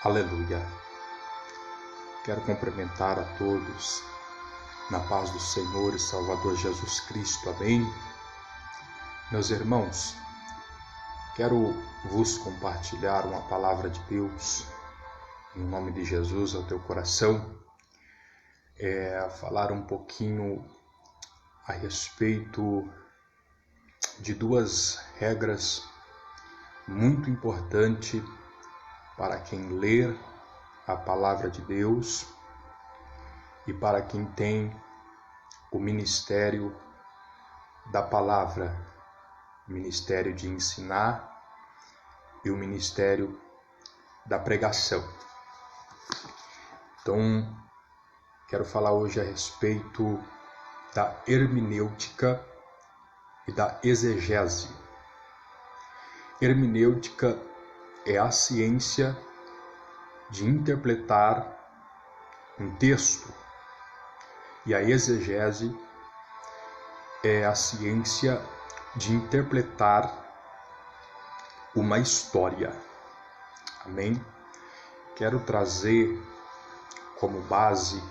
Aleluia! Quero cumprimentar a todos na paz do Senhor e Salvador Jesus Cristo. Amém? Meus irmãos, quero vos compartilhar uma palavra de Deus, em nome de Jesus, ao teu coração. Falar um pouquinho a respeito de duas regras muito importantes para quem lê a palavra de Deus e para quem tem o ministério da palavra, o ministério de ensinar e o ministério da pregação. Então, quero falar hoje a respeito da hermenêutica e da exegese. Hermenêutica é a ciência de interpretar um texto, e a exegese é a ciência de interpretar uma história. Amém? Quero trazer como base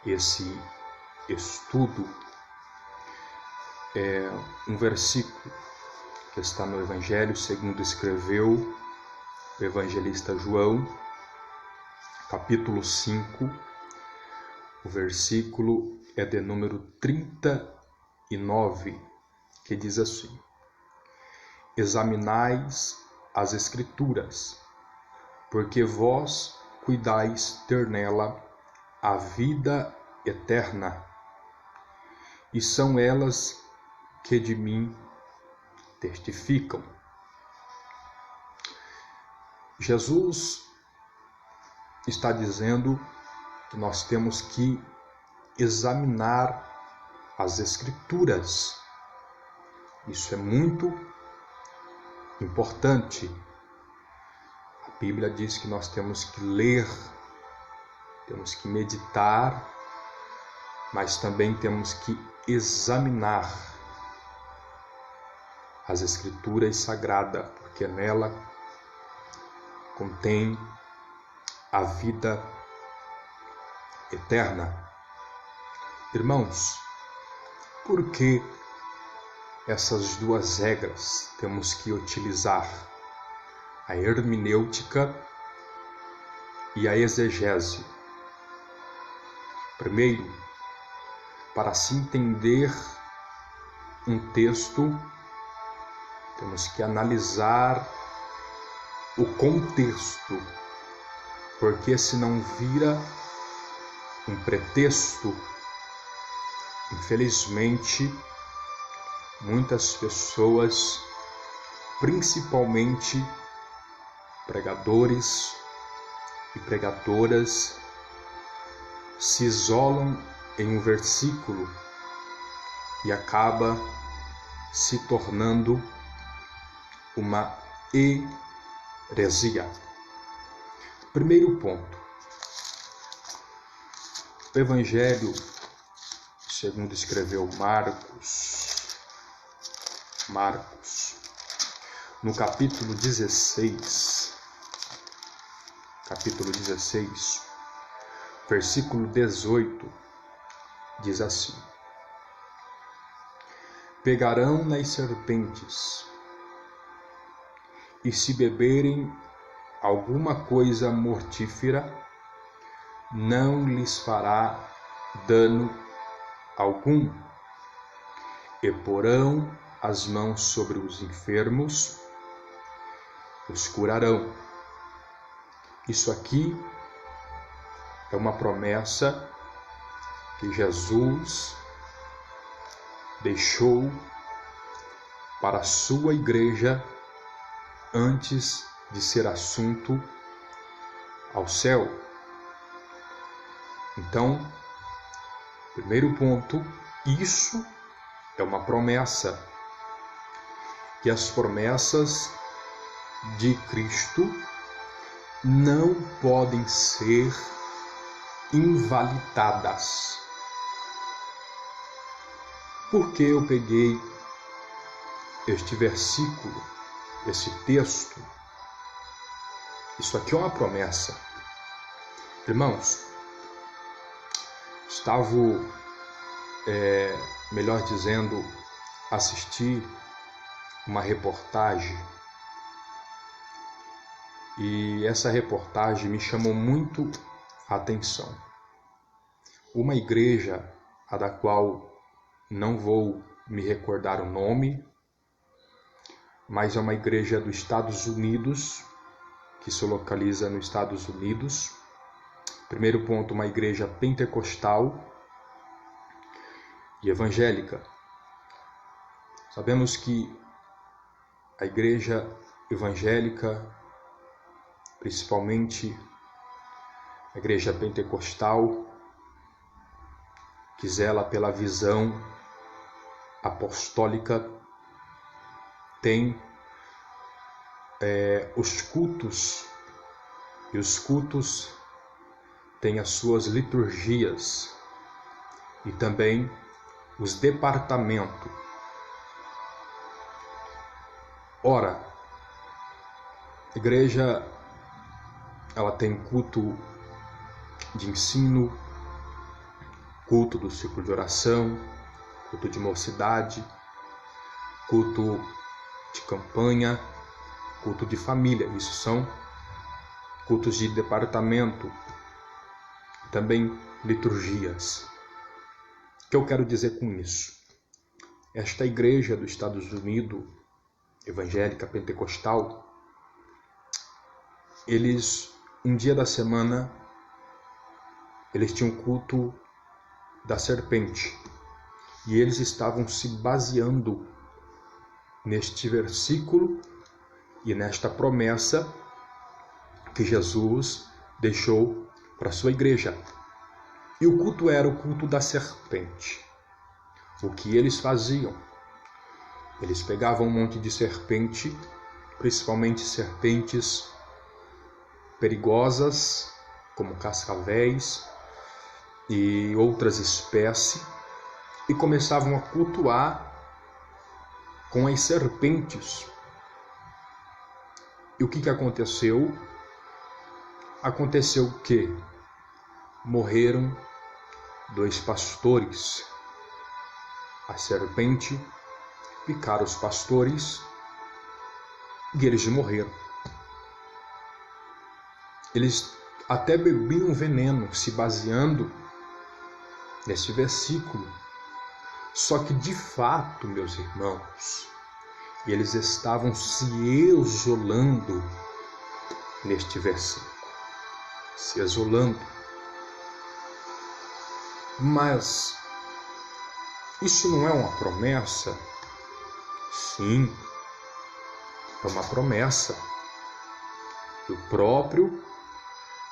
esse estudo um versículo que está no Evangelho segundo escreveu o evangelista João, capítulo 5, o versículo é de número 39, que diz assim: Examinais as Escrituras, porque vós cuidais ter nela a vida eterna, e são elas que de mim testificam. Jesus está dizendo que nós temos que examinar as Escrituras. Isso é muito importante. A Bíblia diz que nós temos que ler, temos que meditar, mas também temos que examinar as Escrituras sagradas, porque nela contém a vida eterna. Irmãos, por que essas duas regras temos que utilizar? A hermenêutica e a exegese. Primeiro, para se entender um texto, temos que analisar o contexto, porque senão vira um pretexto. Infelizmente, muitas pessoas, principalmente pregadores e pregadoras, se isolam em um versículo e acaba se tornando uma heresia. Primeiro ponto. O Evangelho, segundo escreveu Marcos, no capítulo 16, versículo 18, diz assim: Pegarão nas serpentes, e se beberem alguma coisa mortífera, não lhes fará dano algum, e porão as mãos sobre os enfermos, os curarão. Isso aqui é uma promessa que Jesus deixou para a sua igreja antes de ser assunto ao céu. Então, primeiro ponto, isso é uma promessa. E as promessas de Cristo não podem ser invalidadas. Por que eu peguei este versículo, esse texto? Isso aqui é uma promessa. Irmãos, estava, melhor dizendo, assisti uma reportagem e essa reportagem me chamou muito a atenção. Uma igreja, a da qual não vou me recordar o nome, mas é uma igreja dos Estados Unidos, que se localiza nos Estados Unidos. Primeiro ponto, uma igreja pentecostal e evangélica. Sabemos que a igreja evangélica, principalmente a igreja pentecostal, que zela pela visão apostólica, tem os cultos, e os cultos têm as suas liturgias e também os departamentos. Ora, a igreja ela tem culto de ensino, culto do ciclo de oração, culto de mocidade, culto de campanha, culto de família. Isso são cultos de departamento, também liturgias. O que eu quero dizer com isso? Esta igreja dos Estados Unidos, evangélica pentecostal, eles, um dia da semana, eles tinham culto da serpente. E eles estavam se baseando neste versículo e nesta promessa que Jesus deixou para a sua igreja. E o culto era o culto da serpente. O que eles faziam? Eles pegavam um monte de serpente, principalmente serpentes perigosas, como cascavéis e outras espécies, e começavam a cultuar com as serpentes. E o que aconteceu? Aconteceu que morreram 2 pastores. A serpente picaram os pastores e eles morreram. Eles até bebiam veneno, se baseando nesse versículo. Só que de fato, meus irmãos, eles estavam se isolando neste versículo. Se isolando. Mas isso não é uma promessa? Sim, é uma promessa. O próprio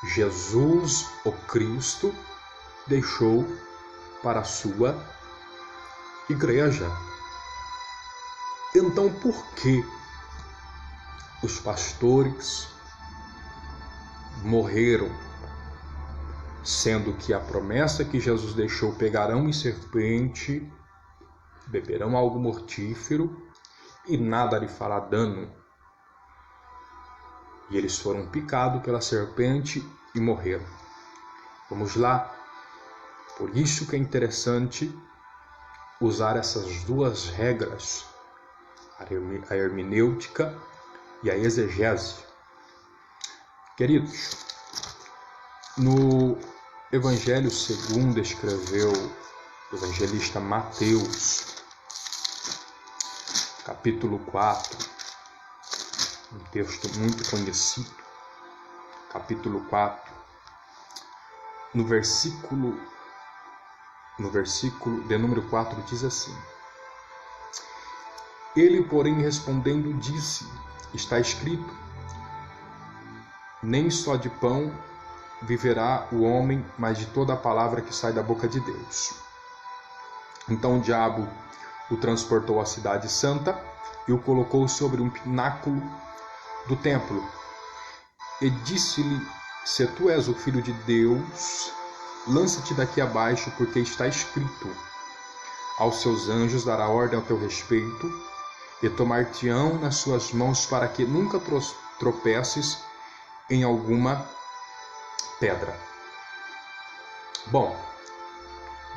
Jesus, o Cristo, deixou para a sua igreja. Então, por que os pastores morreram, sendo que a promessa que Jesus deixou: pegarão em serpente, beberão algo mortífero e nada lhe fará dano? E eles foram picados pela serpente e morreram. Vamos lá. Por isso que é interessante usar essas 2 regras, a hermenêutica e a exegese. Queridos, no Evangelho segundo escreveu o evangelista Mateus, capítulo 4, um texto muito conhecido, capítulo 4, no versículo de número 4 diz assim: Ele, porém, respondendo, disse: Está escrito, nem só de pão viverá o homem, mas de toda a palavra que sai da boca de Deus. Então o diabo o transportou à cidade santa e o colocou sobre um pináculo do templo. E disse-lhe: Se tu és o filho de Deus, lança-te daqui abaixo, porque está escrito: Aos seus anjos dará ordem ao teu respeito, e tomar-te-ão nas suas mãos, para que nunca tropeces em alguma pedra. Bom,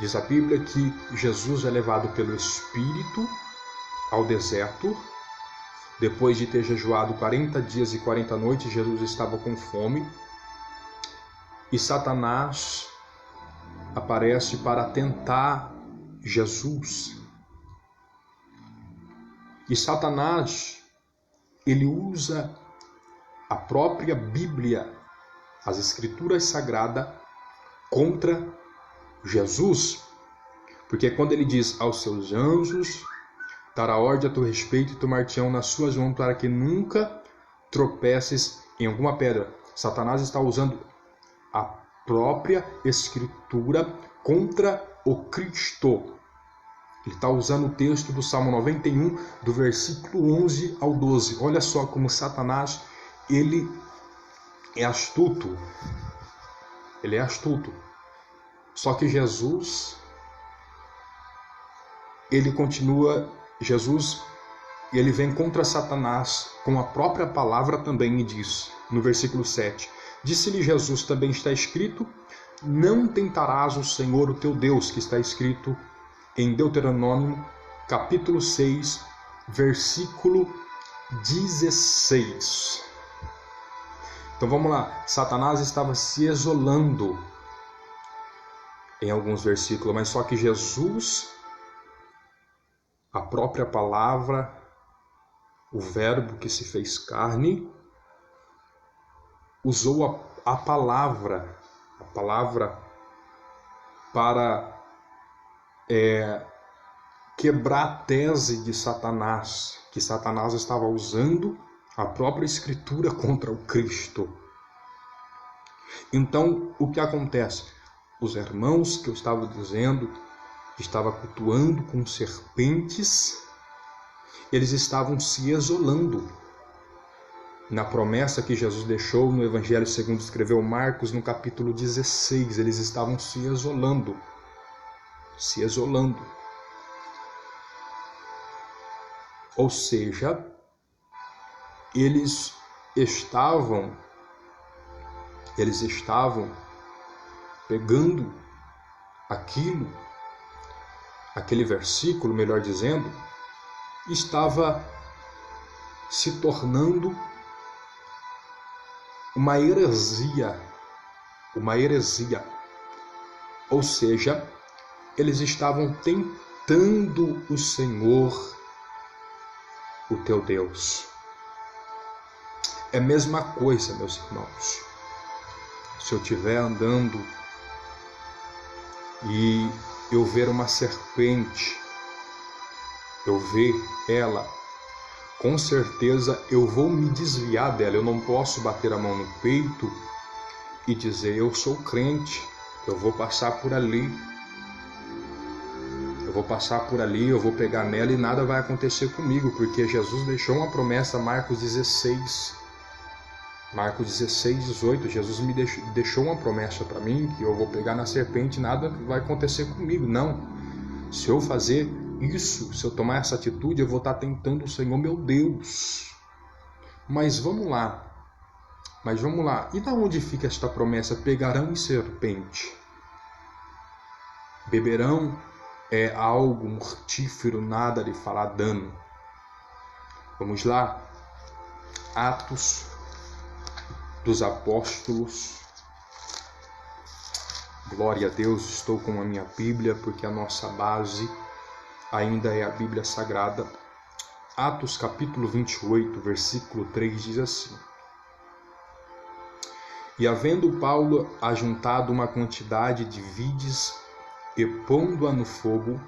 diz a Bíblia que Jesus é levado pelo Espírito ao deserto. Depois de ter jejuado 40 dias e 40 noites, Jesus estava com fome. E Satanás aparece para tentar Jesus. E Satanás, ele usa a própria Bíblia, as Escrituras Sagradas, contra Jesus. Porque quando ele diz aos seus anjos, dará ordem a teu respeito e tomar-te-ão nas suas mãos para que nunca tropeces em alguma pedra. Satanás está usando a própria Escritura contra o Cristo. Ele está usando o texto do Salmo 91, do versículo 11 ao 12. Olha só como Satanás, ele é astuto. Ele é astuto. Só que Jesus, ele vem contra Satanás com a própria palavra também e diz, no versículo 7, disse-lhe Jesus, também está escrito, não tentarás o Senhor o teu Deus, que está escrito em Deuteronômio, capítulo 6, versículo 16. Então vamos lá, Satanás estava se isolando em alguns versículos, mas só que Jesus, a própria palavra, o verbo que se fez carne, usou a palavra para quebrar a tese de Satanás, que Satanás estava usando a própria Escritura contra o Cristo. Então, o que acontece? Os irmãos que eu estava dizendo, que estava cultuando com serpentes, eles estavam se isolando na promessa que Jesus deixou no Evangelho segundo escreveu Marcos, no capítulo 16. Eles estavam se isolando. Ou seja, eles estavam pegando aquele versículo, melhor dizendo, estava se tornando uma heresia. Ou seja, eles estavam tentando o Senhor, o teu Deus. É a mesma coisa, meus irmãos. Se eu estiver andando e eu ver uma serpente, eu ver ela, com certeza eu vou me desviar dela. Eu não posso bater a mão no peito e dizer, eu sou crente, eu vou passar por ali. Eu vou pegar nela e nada vai acontecer comigo, porque Jesus deixou uma promessa, Marcos 16, 18, Jesus me deixou uma promessa para mim, que eu vou pegar na serpente e nada vai acontecer comigo. Não, se eu fazer isso, se eu tomar essa atitude, eu vou estar tentando o Senhor, meu Deus. Mas vamos lá, e da onde fica esta promessa? Pegarão em serpente, beberão algo mortífero, nada lhe fará dano. Vamos lá, Atos dos Apóstolos. Glória a Deus, estou com a minha Bíblia, porque a nossa base ainda é a Bíblia Sagrada. Atos capítulo 28, versículo 3 diz assim: E havendo Paulo ajuntado uma quantidade de vides e pondo-a no fogo,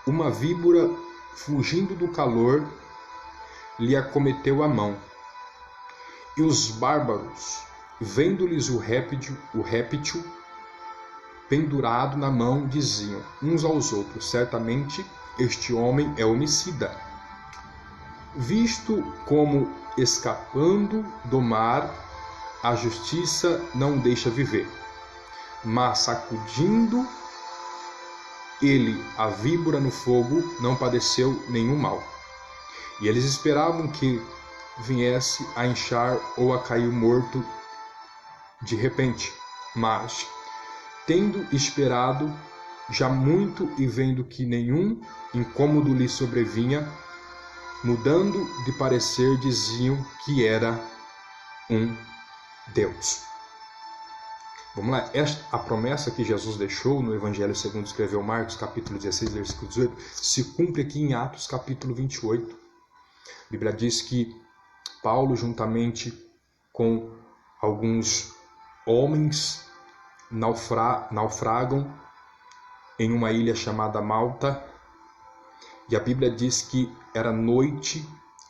uma víbora, fugindo do calor, lhe acometeu a mão. E os bárbaros, vendo-lhes o réptil pendurado na mão, diziam uns aos outros, certamente este homem é homicida, visto como escapando do mar, a justiça não deixa viver. Mas sacudindo ele a víbora no fogo, não padeceu nenhum mal. E eles esperavam que viesse a inchar ou a cair morto de repente, mas, tendo esperado já muito e vendo que nenhum incômodo lhe sobrevinha, mudando de parecer, diziam que era um Deus. Vamos lá, a promessa que Jesus deixou no Evangelho segundo escreveu Marcos, capítulo 16, versículo 18, se cumpre aqui em Atos, capítulo 28. A Bíblia diz que Paulo, juntamente com alguns homens, naufragam em uma ilha chamada Malta, e a Bíblia diz que era noite,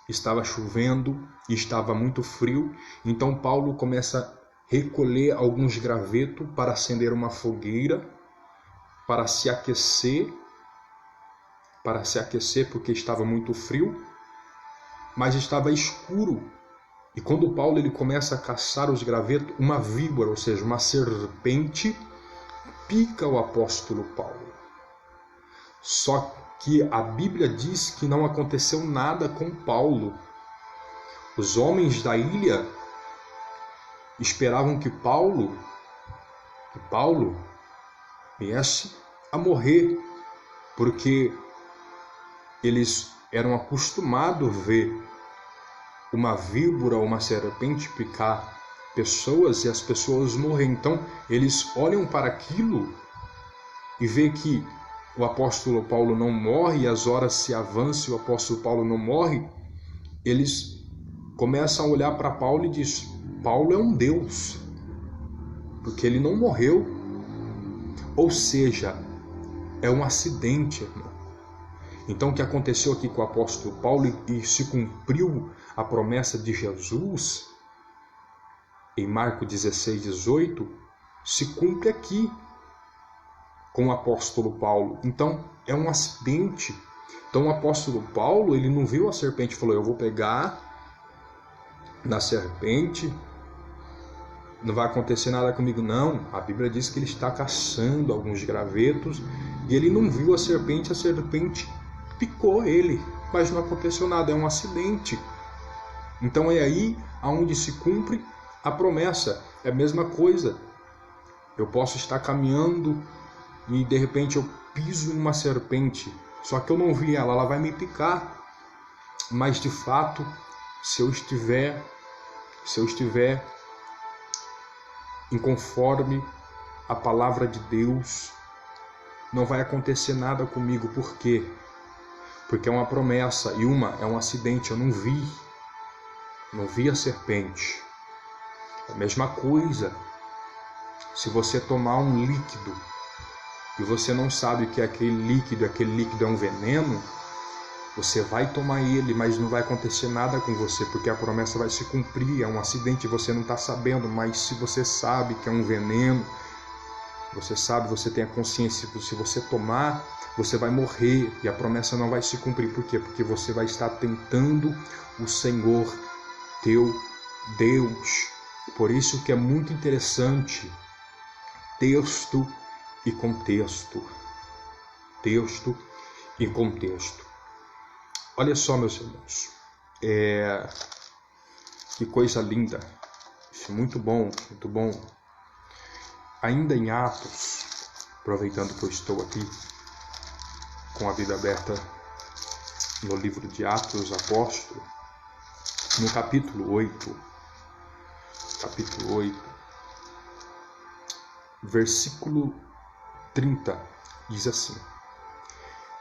estava chovendo e estava muito frio, então Paulo começa a recolher alguns gravetos para acender uma fogueira, para se aquecer porque estava muito frio, mas estava escuro. E quando Paulo ele começa a caçar os gravetos, uma víbora, ou seja, uma serpente, pica o apóstolo Paulo. Só que a Bíblia diz que não aconteceu nada com Paulo. Os homens da ilha esperavam que Paulo viesse a morrer, porque eles eram acostumados a ver uma víbora ou uma serpente picar pessoas e as pessoas morrem. Então eles olham para aquilo e vê que o apóstolo Paulo não morre, as horas se avançam e o apóstolo Paulo não morre. Eles começam a olhar para Paulo e diz: Paulo é um Deus, porque ele não morreu. Ou seja, é um acidente, irmão. Então o que aconteceu aqui com o apóstolo Paulo e se cumpriu a promessa de Jesus em Marcos 16, 18, se cumpre aqui com o apóstolo Paulo. Então é um acidente. Então o apóstolo Paulo, ele não viu a serpente e falou: eu vou pegar na serpente, não vai acontecer nada comigo. Não, a Bíblia diz que ele está caçando alguns gravetos e ele não viu a serpente picou ele, mas não aconteceu nada, é um acidente. Então é aí aonde se cumpre a promessa. É a mesma coisa, eu posso estar caminhando e de repente eu piso em uma serpente, só que eu não vi ela vai me picar, mas de fato, se eu estiver inconforme a palavra de Deus, não vai acontecer nada comigo. Por quê? Porque é uma promessa e é um acidente, eu não vi a serpente. É a mesma coisa, se você tomar um líquido e você não sabe que aquele líquido é um veneno, você vai tomar ele, mas não vai acontecer nada com você, porque a promessa vai se cumprir. É um acidente, você não está sabendo, mas se você sabe que é um veneno, você tem a consciência, se você tomar, você vai morrer e a promessa não vai se cumprir. Por quê? Porque você vai estar tentando o Senhor teu Deus. Por isso que é muito interessante texto e contexto. Texto e contexto. Olha só, meus irmãos, que coisa linda, isso é muito bom, muito bom. Ainda em Atos, aproveitando que eu estou aqui com a Bíblia aberta no livro de Atos dos Apóstolos, no capítulo 8, versículo 30, diz assim: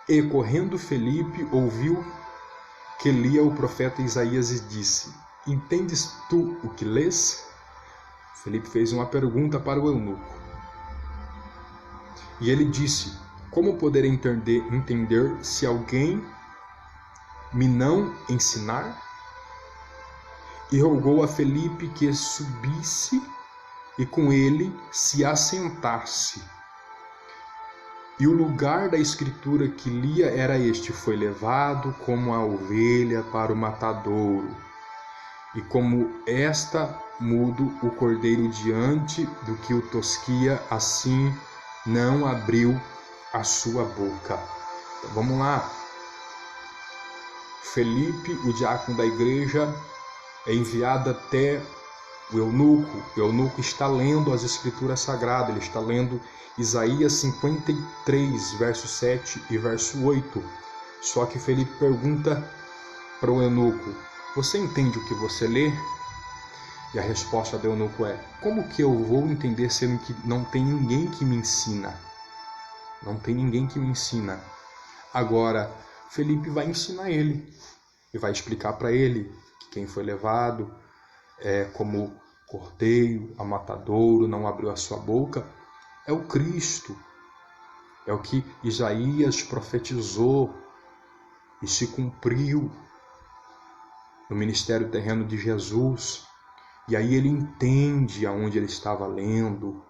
E correndo Felipe ouviu que lia o profeta Isaías e disse: Entendes tu o que lês? Felipe fez uma pergunta para o eunuco. E ele disse: Como poderei entender se alguém me não ensinar? E rogou a Felipe que subisse e com ele se assentasse. E o lugar da escritura que lia era este: foi levado como a ovelha para o matadouro, e como esta mudo o cordeiro diante do que o tosquia, assim não abriu a sua boca. Então, vamos lá. Felipe, o diácono da igreja, é enviada até o eunuco. O eunuco está lendo as escrituras sagradas, ele está lendo Isaías 53, verso 7 e verso 8. Só que Felipe pergunta para o eunuco: você entende o que você lê? E a resposta do eunuco é: como que eu vou entender sendo que não tem ninguém que me ensina? Não tem ninguém que me ensina. Agora, Felipe vai ensinar ele e vai explicar para ele que quem foi levado como cordeiro a matadouro, não abriu a sua boca, é o Cristo. É o que Isaías profetizou e se cumpriu no ministério terreno de Jesus. E aí ele entende aonde ele estava lendo,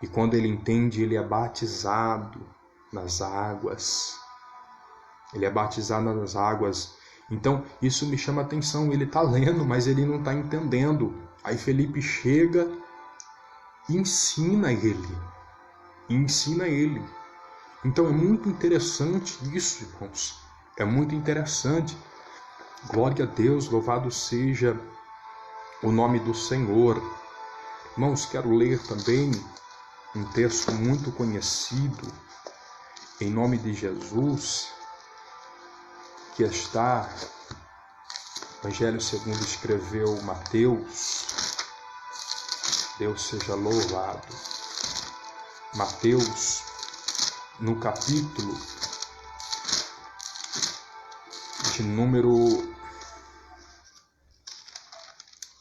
e quando ele entende, ele é batizado nas águas. Ele é batizado nas águas. Então, isso me chama a atenção. Ele está lendo, mas ele não está entendendo. Aí Felipe chega e ensina ele. Então, é muito interessante isso, irmãos. É muito interessante. Glória a Deus, louvado seja o nome do Senhor. Irmãos, quero ler também um texto muito conhecido, em nome de Jesus, que está no Evangelho segundo escreveu Mateus. Deus seja louvado. Mateus, no capítulo de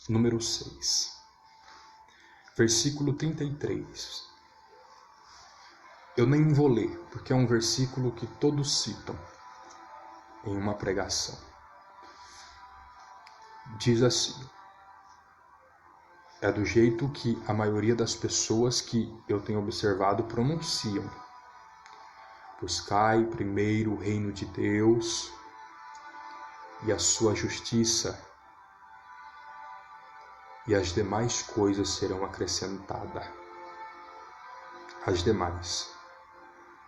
número 6, versículo 33. Eu nem vou ler, porque é um versículo que todos citam em uma pregação. Diz assim: é do jeito que a maioria das pessoas que eu tenho observado pronunciam: buscai primeiro o reino de Deus e a sua justiça, e as demais coisas serão acrescentadas. As demais.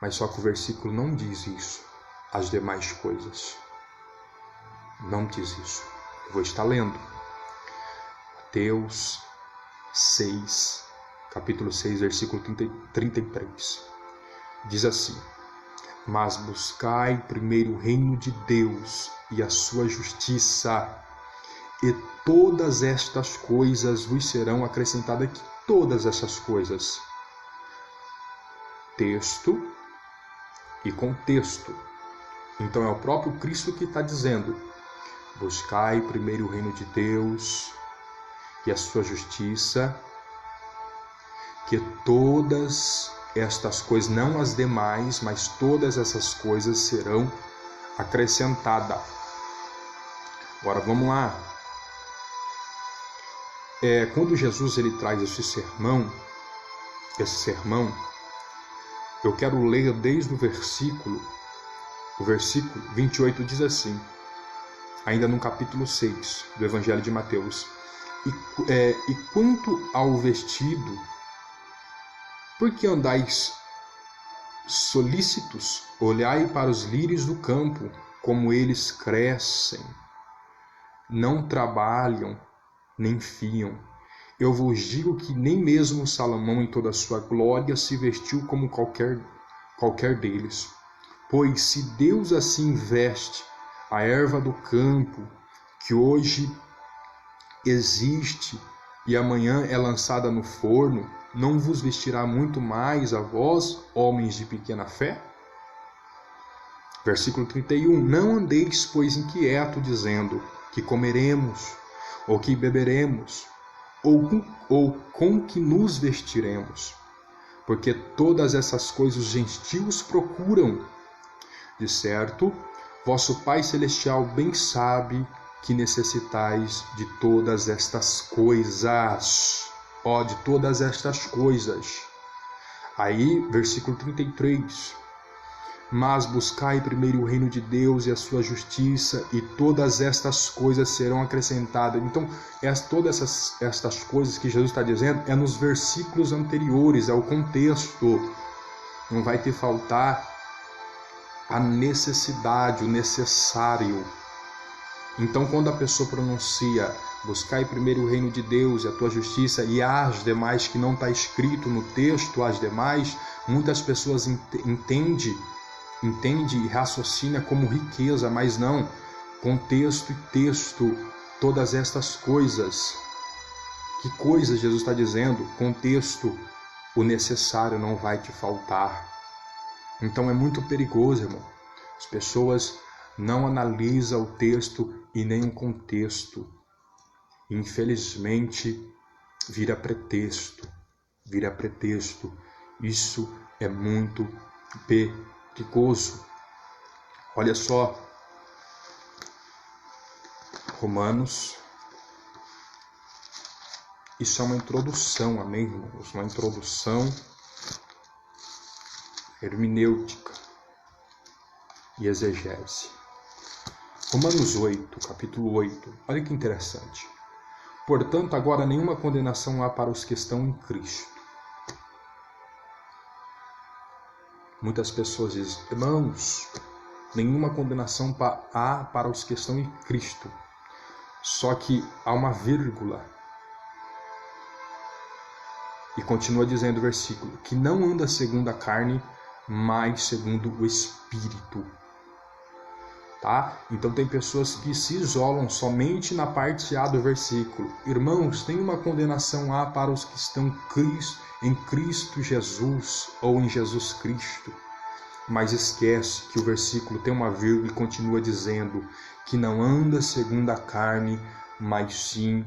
Mas só que o versículo não diz isso. As demais coisas. Não diz isso. Eu vou estar lendo. Mateus 6, capítulo 6, versículo 33. Diz assim: mas buscai primeiro o reino de Deus e a sua justiça, e todas estas coisas vos serão acrescentadas. Aqui, todas essas coisas. Texto e contexto. Então é o próprio Cristo que está dizendo: buscai primeiro o reino de Deus e a sua justiça, que todas estas coisas, não as demais, mas todas essas coisas serão acrescentadas. Agora vamos lá. Quando Jesus ele traz esse sermão, eu quero ler desde o versículo 28 diz assim, ainda no capítulo 6 do Evangelho de Mateus: e quanto ao vestido, por que andais solícitos? Olhai para os lírios do campo, como eles crescem, não trabalham, nem fiam. Eu vos digo que nem mesmo Salomão, em toda a sua glória, se vestiu como qualquer deles. Pois se Deus assim veste a erva do campo, que hoje existe e amanhã é lançada no forno, não vos vestirá muito mais a vós, homens de pequena fé? Versículo 31. Não andeis, pois, inquieto, dizendo: que comeremos, ou que beberemos, ou com que nos vestiremos? Porque todas essas coisas os gentios procuram. De certo, vosso Pai Celestial bem sabe que necessitais de todas estas coisas. De todas estas coisas. Aí, versículo 33. Mas buscai primeiro o reino de Deus e a sua justiça, e todas estas coisas serão acrescentadas. Então, todas estas coisas que Jesus está dizendo é nos versículos anteriores, é o contexto. Não vai te faltar a necessidade, o necessário. Então, quando a pessoa pronuncia Buscai primeiro o reino de Deus e a tua justiça, e as demais, que não está escrito no texto, as demais, muitas pessoas entende e raciocina como riqueza, mas não. Contexto e texto, todas estas coisas. Que coisas Jesus está dizendo? Contexto, o necessário não vai te faltar. Então é muito perigoso, irmão. As pessoas não analisam o texto e nem o contexto. Infelizmente, vira pretexto. Isso é muito perigoso. Olha só, Romanos, isso é uma introdução, amém, irmãos? Uma introdução hermenêutica e exegese. Romanos 8, capítulo 8, olha que interessante. Portanto, agora nenhuma condenação há para os que estão em Cristo. Muitas pessoas dizem, irmãos, nenhuma condenação há para os que estão em Cristo. Só que há uma vírgula. E continua dizendo o versículo, que não anda segundo a carne, mas segundo o Espírito. Tá? Então tem pessoas que se isolam somente na parte A do versículo. Irmãos, nenhuma condenação há para os que estão em Cristo Jesus ou em Jesus Cristo. Mas esquece que o versículo tem uma vírgula e continua dizendo que não anda segundo a carne, mas sim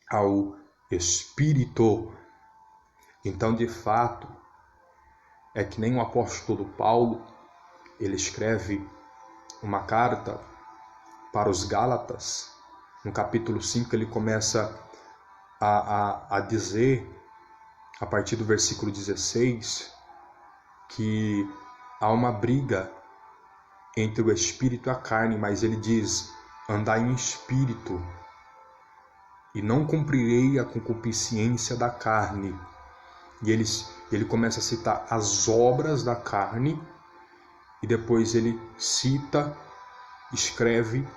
ao Espírito. Então, de fato, é que nem o apóstolo Paulo, ele escreve uma carta para os Gálatas. No capítulo 5 ele começa a dizer, a partir do versículo 16, que há uma briga entre o espírito e a carne, mas ele diz, andai em espírito, e não cumprirei a concupiscência da carne. E ele começa a citar as obras da carne, e depois ele cita, escreve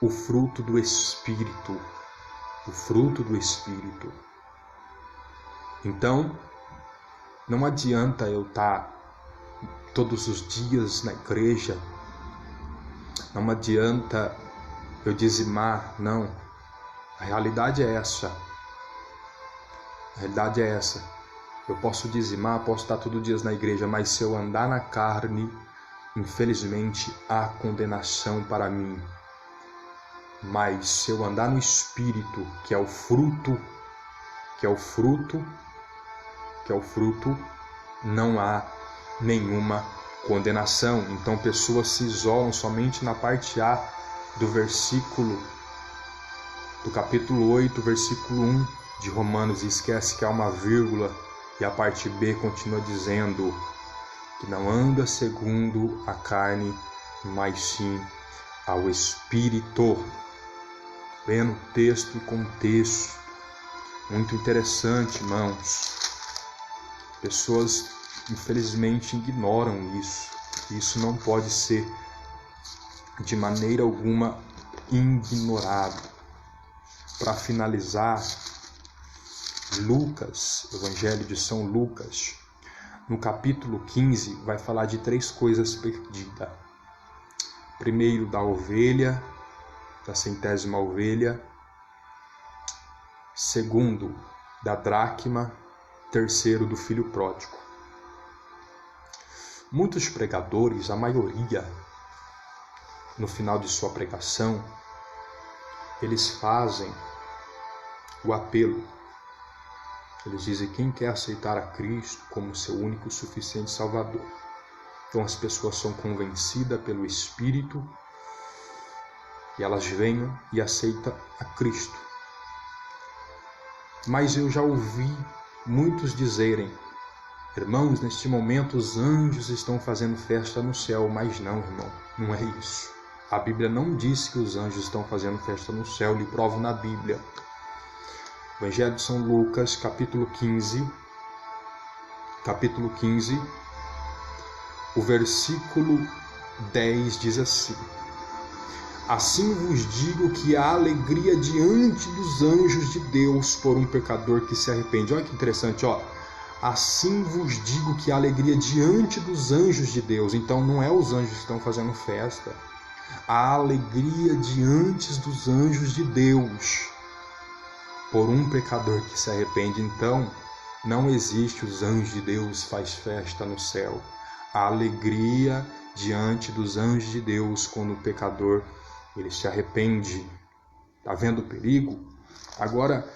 o fruto do Espírito. O fruto do Espírito. Então, não adianta eu estar todos os dias na igreja, não adianta eu dizimar, não. A realidade é essa. A realidade é essa. Eu posso dizimar, posso estar todos os dias na igreja, mas se eu andar na carne, infelizmente há condenação para mim. Mas se eu andar no Espírito, que é o fruto, não há nenhuma condenação. Então pessoas se isolam somente na parte A do versículo, do capítulo 8, versículo 1 de Romanos, e esquece que há uma vírgula, e a parte B continua dizendo que não anda segundo a carne, mas sim ao Espírito. Vendo texto e contexto. Muito interessante, irmãos. Pessoas, infelizmente, ignoram isso. Isso não pode ser, de maneira alguma, ignorado. Para finalizar, Lucas, Evangelho de São Lucas, no capítulo 15, vai falar de 3 coisas perdidas. Primeiro, da ovelha, da 100ª ovelha. Segundo, da dracma. Terceiro, do filho pródigo. Muitos pregadores, a maioria, no final de sua pregação, eles fazem o apelo. Eles dizem, quem quer aceitar a Cristo como seu único e suficiente Salvador? Então as pessoas são convencidas pelo Espírito e elas vêm e aceitam a Cristo. Mas eu já ouvi muitos dizerem, irmãos, neste momento os anjos estão fazendo festa no céu. Mas não, irmão, não é isso. A Bíblia não diz que os anjos estão fazendo festa no céu, lhe provo na Bíblia. Evangelho de São Lucas, capítulo 15, o versículo 10 diz assim: Assim vos digo que há alegria diante dos anjos de Deus por um pecador que se arrepende. Olha que interessante, ó. Assim vos digo que há alegria diante dos anjos de Deus. Então não é os anjos que estão fazendo festa. Há alegria diante dos anjos de Deus por um pecador que se arrepende. Então não existe os anjos de Deus faz festa no céu. Há alegria diante dos anjos de Deus quando o pecador ele se arrepende. Está vendo o perigo? Agora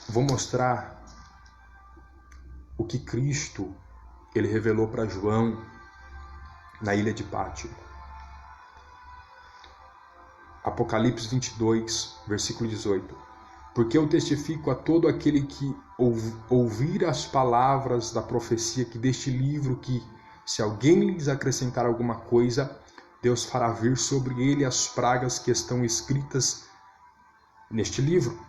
vou mostrar o que Cristo ele revelou para João na ilha de Pátimo. Apocalipse 22, versículo 18. Porque eu testifico a todo aquele que ouvir as palavras da profecia que deste livro, que se alguém lhes acrescentar alguma coisa, Deus fará vir sobre ele as pragas que estão escritas neste livro.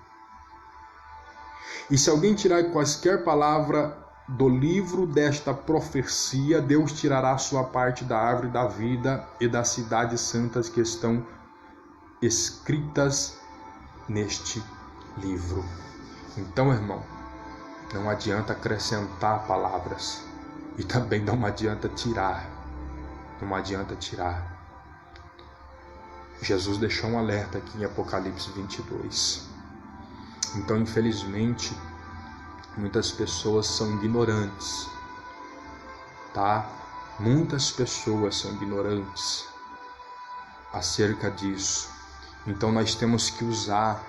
E se alguém tirar quaisquer palavra do livro desta profecia, Deus tirará a sua parte da árvore da vida e das cidades santas que estão escritas neste livro. Então, irmão, não adianta acrescentar palavras e também não adianta tirar. Não adianta tirar. Jesus deixou um alerta aqui em Apocalipse 22. Então, infelizmente, muitas pessoas são ignorantes, tá? Muitas pessoas são ignorantes acerca disso. Então, nós temos que usar,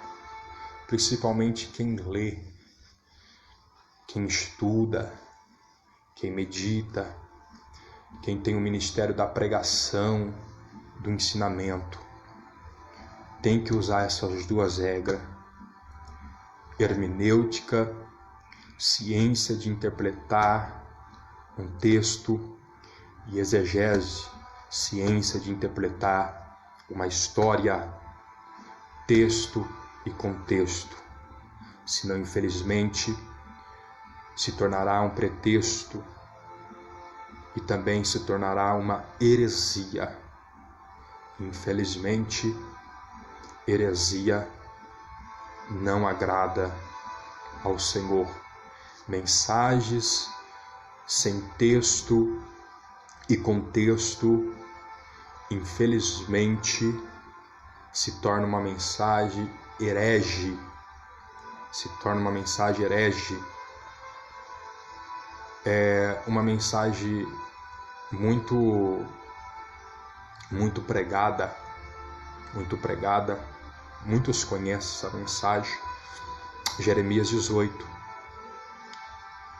principalmente quem lê, quem estuda, quem medita, quem tem o ministério da pregação, do ensinamento. Tem que usar essas duas regras: hermenêutica, ciência de interpretar um texto, e exegese, ciência de interpretar uma história, texto e contexto. Senão, infelizmente, se tornará um pretexto e também se tornará uma heresia. Infelizmente, heresia não agrada ao Senhor. Mensagens sem texto e contexto, infelizmente, se torna uma mensagem herege. É uma mensagem muito pregada. Muitos conhecem essa mensagem. Jeremias 18.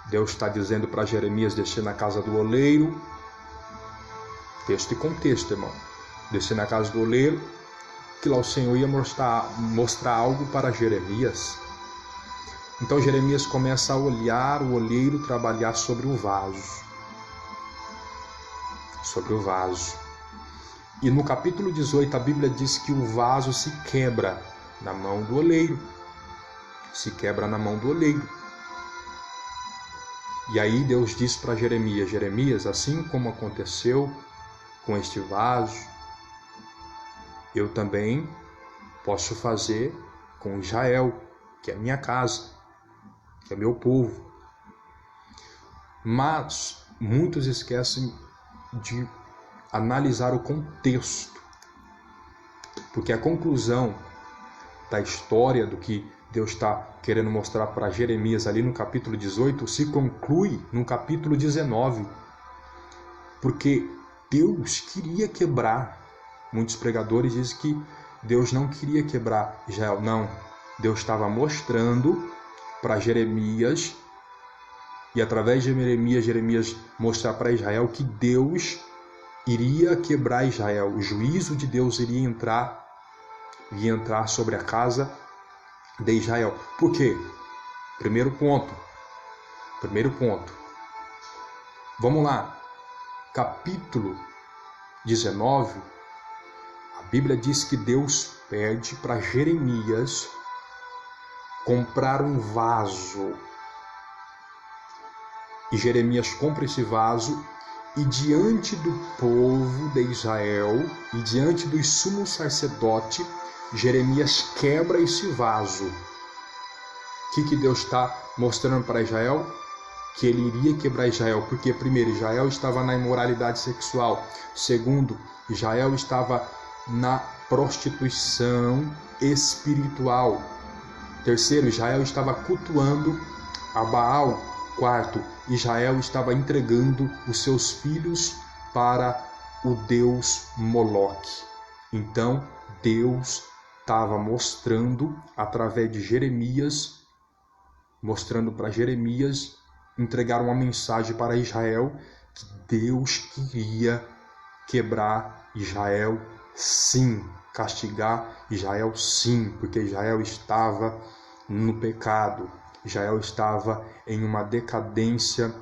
Deus está dizendo para Jeremias descer na casa do oleiro. Texto e contexto, irmão. Descer na casa do oleiro, que lá o Senhor ia mostrar algo para Jeremias. Então Jeremias começa a olhar o oleiro trabalhar sobre o vaso. E no capítulo 18 a Bíblia diz que o vaso se quebra na mão do oleiro. E aí Deus diz para Jeremias: Jeremias, assim como aconteceu com este vaso, eu também posso fazer com Israel, que é minha casa, que é meu povo. Mas muitos esquecem de analisar o contexto, porque a conclusão da história do que Deus está querendo mostrar para Jeremias ali no capítulo 18 se conclui no capítulo 19, porque Deus queria quebrar. Muitos pregadores dizem que Deus não queria quebrar Israel. Não, Deus estava mostrando para Jeremias, e através de Jeremias mostrar para Israel que Deus iria quebrar Israel. O juízo de Deus iria entrar sobre a casa de Israel. Por quê? Primeiro ponto. Vamos lá. Capítulo 19. A Bíblia diz que Deus pede para Jeremias comprar um vaso. E Jeremias compra esse vaso E diante do povo de Israel e diante dos sumos sacerdotes, Jeremias quebra esse vaso. O que Deus está mostrando para Israel? Que ele iria quebrar Israel, porque primeiro, Israel estava na imoralidade sexual. Segundo, Israel estava na prostituição espiritual. Terceiro, Israel estava cultuando a Baal. Quarto, Israel estava entregando os seus filhos para o deus Moloque. Então, Deus estava mostrando, através de Jeremias, mostrando para Jeremias, entregar uma mensagem para Israel, que Deus queria quebrar Israel sim, castigar Israel sim, porque Israel estava no pecado, Israel estava em uma decadência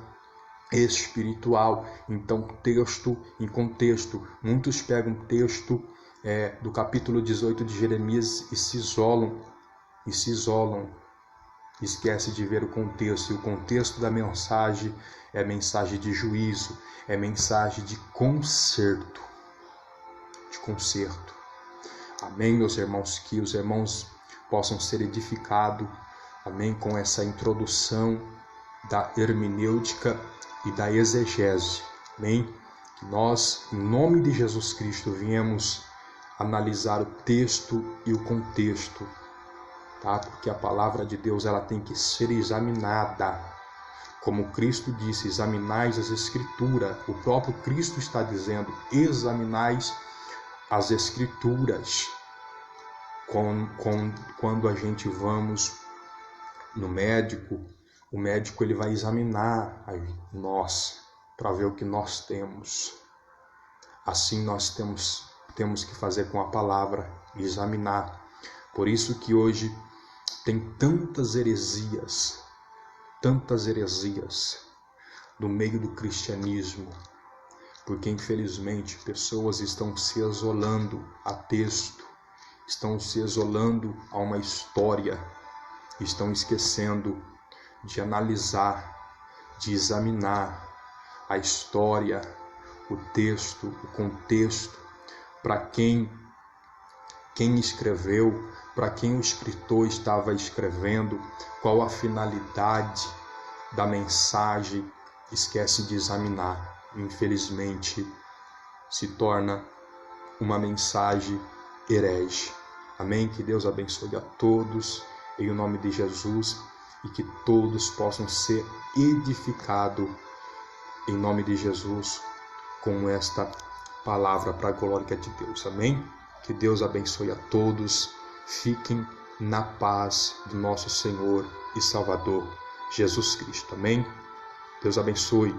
espiritual. Então, texto em contexto, muitos pegam o texto do capítulo 18 de Jeremias e se isolam, esquece de ver o contexto, e o contexto da mensagem é mensagem de juízo, é mensagem de conserto, Amém, meus irmãos? Que os irmãos possam ser edificados, amém, com essa introdução da hermenêutica e da exegese, amém? Que nós, em nome de Jesus Cristo, viemos analisar o texto e o contexto, tá? Porque a palavra de Deus ela tem que ser examinada. Como Cristo disse, examinais as Escrituras. O próprio Cristo está dizendo, examinais as Escrituras. Quando a gente vamos no médico, o médico ele vai examinar nós para ver o que nós temos. Assim nós temos que fazer com a palavra, examinar. Por isso que hoje tem tantas heresias no meio do cristianismo, porque infelizmente pessoas estão se isolando a texto, estão se isolando a uma história, estão esquecendo de analisar, de examinar a história, o texto, o contexto, para quem escreveu, para quem o escritor estava escrevendo, qual a finalidade da mensagem, esquece de examinar. Infelizmente, se torna uma mensagem herege. Amém? Que Deus abençoe a todos, em nome de Jesus, e que todos possam ser edificados, em nome de Jesus, com esta palavra para a glória de Deus. Amém? Que Deus abençoe a todos. Fiquem na paz do nosso Senhor e Salvador Jesus Cristo. Amém? Deus abençoe.